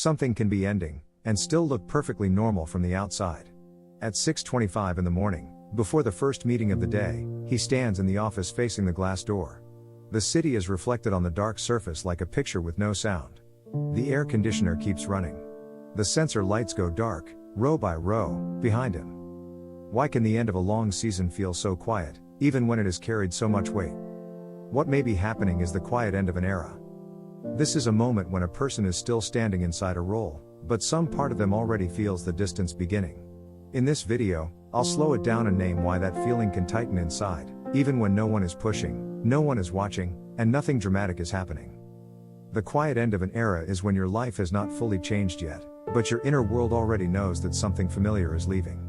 Something can be ending, and still look perfectly normal from the outside. At 6:25 in the morning, before the first meeting of the day, he stands in the office facing the glass door. The city is reflected on the dark surface like a picture with no sound. The air conditioner keeps running. The sensor lights go dark, row by row, behind him. Why can the end of a long season feel so quiet, even when it has carried so much weight? What may be happening is the quiet end of an era. This is a moment when a person is still standing inside a role, but some part of them already feels the distance beginning. In this video, I'll slow it down and name why that feeling can tighten inside, even when no one is pushing, no one is watching, and nothing dramatic is happening. The quiet end of an era is when your life has not fully changed yet, but your inner world already knows that something familiar is leaving.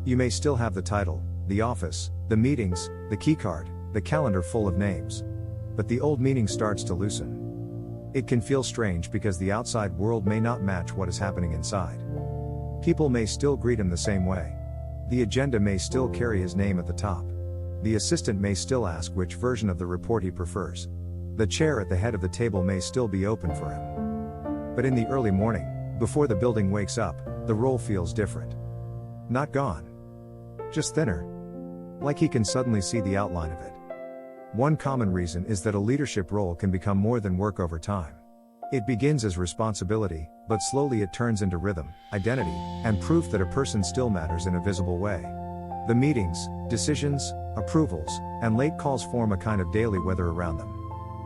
You may still have the title, the office, the meetings, the keycard, the calendar full of names. But the old meaning starts to loosen. It can feel strange because the outside world may not match what is happening inside. People may still greet him the same way. The agenda may still carry his name at the top. The assistant may still ask which version of the report he prefers. The chair at the head of the table may still be open for him. But in the early morning, before the building wakes up, the role feels different. Not gone. Just thinner. Like he can suddenly see the outline of it. One common reason is that a leadership role can become more than work over time. It begins as responsibility, but slowly it turns into rhythm, identity, and proof that a person still matters in a visible way. The meetings, decisions, approvals, and late calls form a kind of daily weather around them.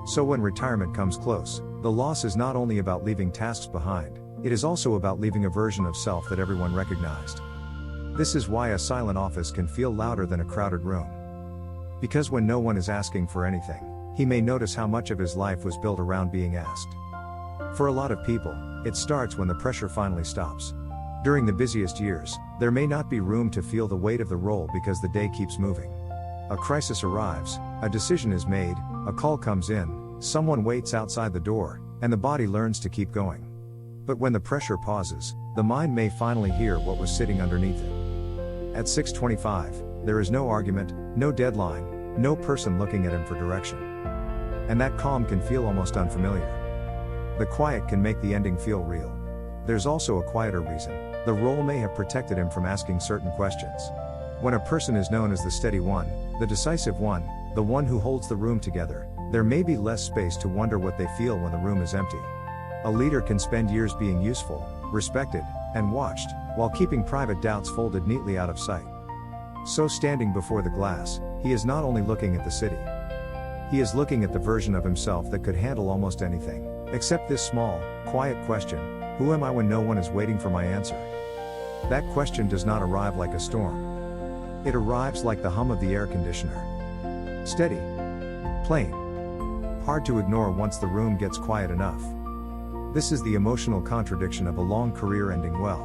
So when retirement comes close, the loss is not only about leaving tasks behind, it is also about leaving a version of self that everyone recognized. This is why a silent office can feel louder than a crowded room. Because when no one is asking for anything, he may notice how much of his life was built around being asked. For a lot of people, it starts when the pressure finally stops. During the busiest years, there may not be room to feel the weight of the role because the day keeps moving. A crisis arrives, a decision is made, a call comes in, someone waits outside the door, and the body learns to keep going. But when the pressure pauses, the mind may finally hear what was sitting underneath it. At 6:25, there is no argument, no deadline, no person looking at him for direction. And that calm can feel almost unfamiliar. The quiet can make the ending feel real. There's also a quieter reason. The role may have protected him from asking certain questions. When a person is known as the steady one, the decisive one, the one who holds the room together, there may be less space to wonder what they feel when the room is empty. A leader can spend years being useful, respected, and watched, while keeping private doubts folded neatly out of sight. So standing before the glass, he is not only looking at the city. He is looking at the version of himself that could handle almost anything, except this small, quiet question: who am I when no one is waiting for my answer? That question does not arrive like a storm. It arrives like the hum of the air conditioner. Steady. Plain. Hard to ignore once the room gets quiet enough. This is the emotional contradiction of a long career ending well.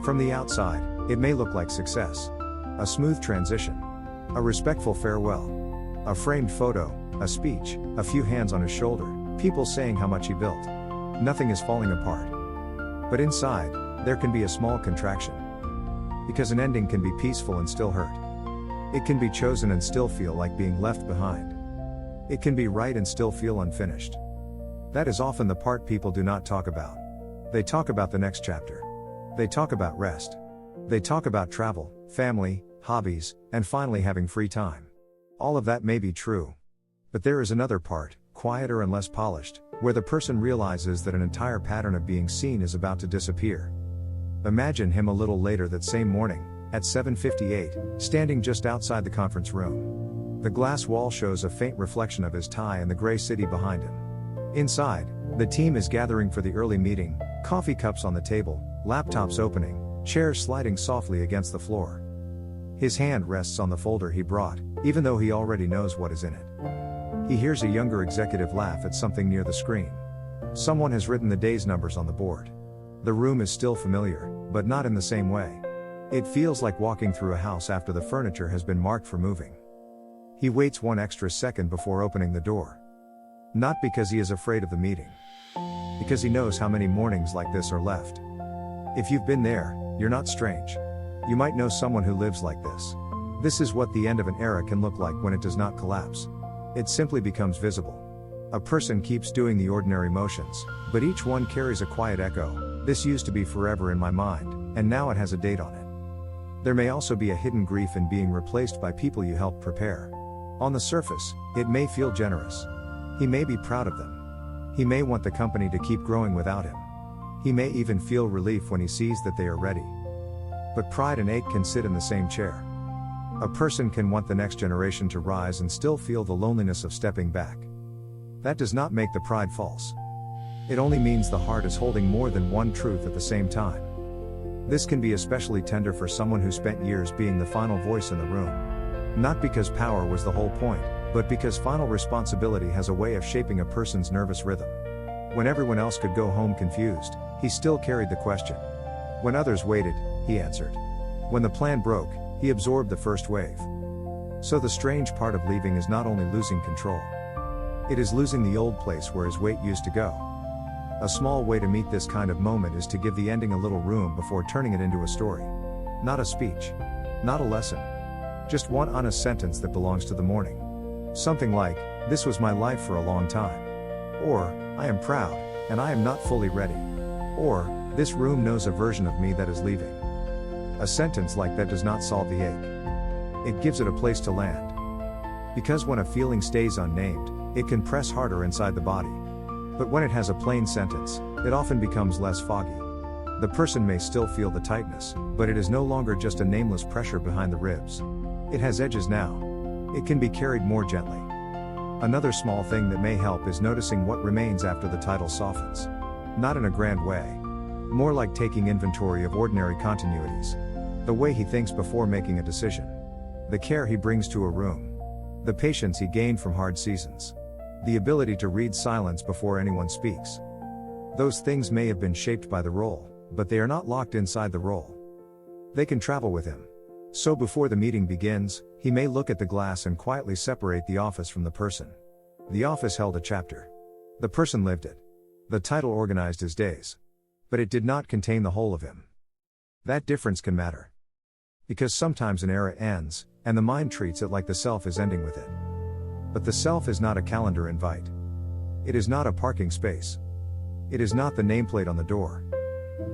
From the outside, it may look like success. A smooth transition. A respectful farewell. A framed photo, a speech, a few hands on his shoulder, people saying how much he built. Nothing is falling apart. But inside, there can be a small contraction. Because an ending can be peaceful and still hurt. It can be chosen and still feel like being left behind. It can be right and still feel unfinished. That is often the part people do not talk about. They talk about the next chapter. They talk about rest. They talk about travel, family, hobbies, and finally having free time. All of that may be true. But there is another part, quieter and less polished, where the person realizes that an entire pattern of being seen is about to disappear. Imagine him a little later that same morning, at 7:58, standing just outside the conference room. The glass wall shows a faint reflection of his tie and the gray city behind him. Inside, the team is gathering for the early meeting, coffee cups on the table, laptops opening, chairs sliding softly against the floor. His hand rests on the folder he brought, even though he already knows what is in it. He hears a younger executive laugh at something near the screen. Someone has written the day's numbers on the board. The room is still familiar, but not in the same way. It feels like walking through a house after the furniture has been marked for moving. He waits one extra second before opening the door. Not because he is afraid of the meeting. Because he knows how many mornings like this are left. If you've been there, you're not strange. You might know someone who lives like this. This is what the end of an era can look like when it does not collapse. It simply becomes visible. A person keeps doing the ordinary motions, but each one carries a quiet echo, This used to be forever in my mind, and now it has a date on it. There may also be a hidden grief in being replaced by people you helped prepare. On the surface, it may feel generous. He may be proud of them. He may want the company to keep growing without him. He may even feel relief when he sees that they are ready. But pride and ache can sit in the same chair. A person can want the next generation to rise and still feel the loneliness of stepping back. That does not make the pride false. It only means the heart is holding more than one truth at the same time. This can be especially tender for someone who spent years being the final voice in the room. Not because power was the whole point, but because final responsibility has a way of shaping a person's nervous rhythm. When everyone else could go home confused, he still carried the question. When others waited, he answered. When the plan broke, he absorbed the first wave. So the strange part of leaving is not only losing control. It is losing the old place where his weight used to go. A small way to meet this kind of moment is to give the ending a little room before turning it into a story. Not a speech. Not a lesson. Just one honest sentence that belongs to the morning. Something like, "This was my life for a long time." Or, "I am proud, and I am not fully ready." Or, "This room knows a version of me that is leaving." A sentence like that does not solve the ache. It gives it a place to land. Because when a feeling stays unnamed, it can press harder inside the body. But when it has a plain sentence, it often becomes less foggy. The person may still feel the tightness, but it is no longer just a nameless pressure behind the ribs. It has edges now. It can be carried more gently. Another small thing that may help is noticing what remains after the title softens. Not in a grand way. More like taking inventory of ordinary continuities. The way he thinks before making a decision. The care he brings to a room. The patience he gained from hard seasons. The ability to read silence before anyone speaks. Those things may have been shaped by the role, but they are not locked inside the role. They can travel with him. So before the meeting begins, he may look at the glass and quietly separate the office from the person. The office held a chapter. The person lived it. The title organized his days. But it did not contain the whole of him. That difference can matter. Because sometimes an era ends, and the mind treats it like the self is ending with it. But the self is not a calendar invite. It is not a parking space. It is not the nameplate on the door.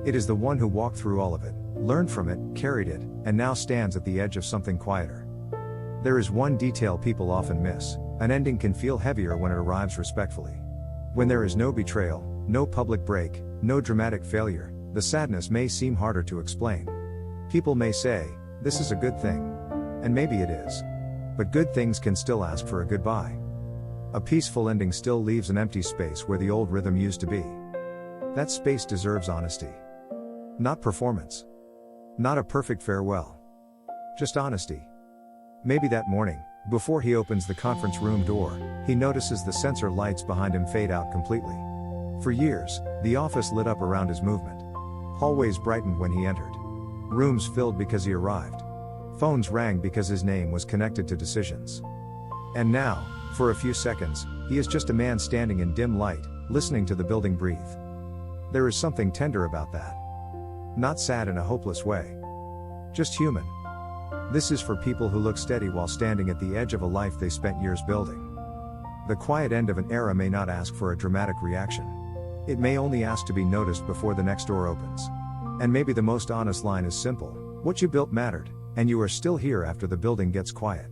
It is the one who walked through all of it, learned from it, carried it, and now stands at the edge of something quieter. There is one detail people often miss. An ending can feel heavier when it arrives respectfully. When there is no betrayal, no public break, no dramatic failure, the sadness may seem harder to explain. People may say, "This is a good thing." And maybe it is. But good things can still ask for a goodbye. A peaceful ending still leaves an empty space where the old rhythm used to be. That space deserves honesty. Not performance. Not a perfect farewell. Just honesty. Maybe that morning, before he opens the conference room door, he notices the sensor lights behind him fade out completely. For years, the office lit up around his movement. Hallways brightened when he entered. Rooms filled because he arrived. Phones rang because his name was connected to decisions. And now, for a few seconds, he is just a man standing in dim light, listening to the building breathe. There is something tender about that. Not sad in a hopeless way. Just human. This is for people who look steady while standing at the edge of a life they spent years building. The quiet end of an era may not ask for a dramatic reaction. It may only ask to be noticed before the next door opens. And maybe the most honest line is simple: what you built mattered, and you are still here after the building gets quiet.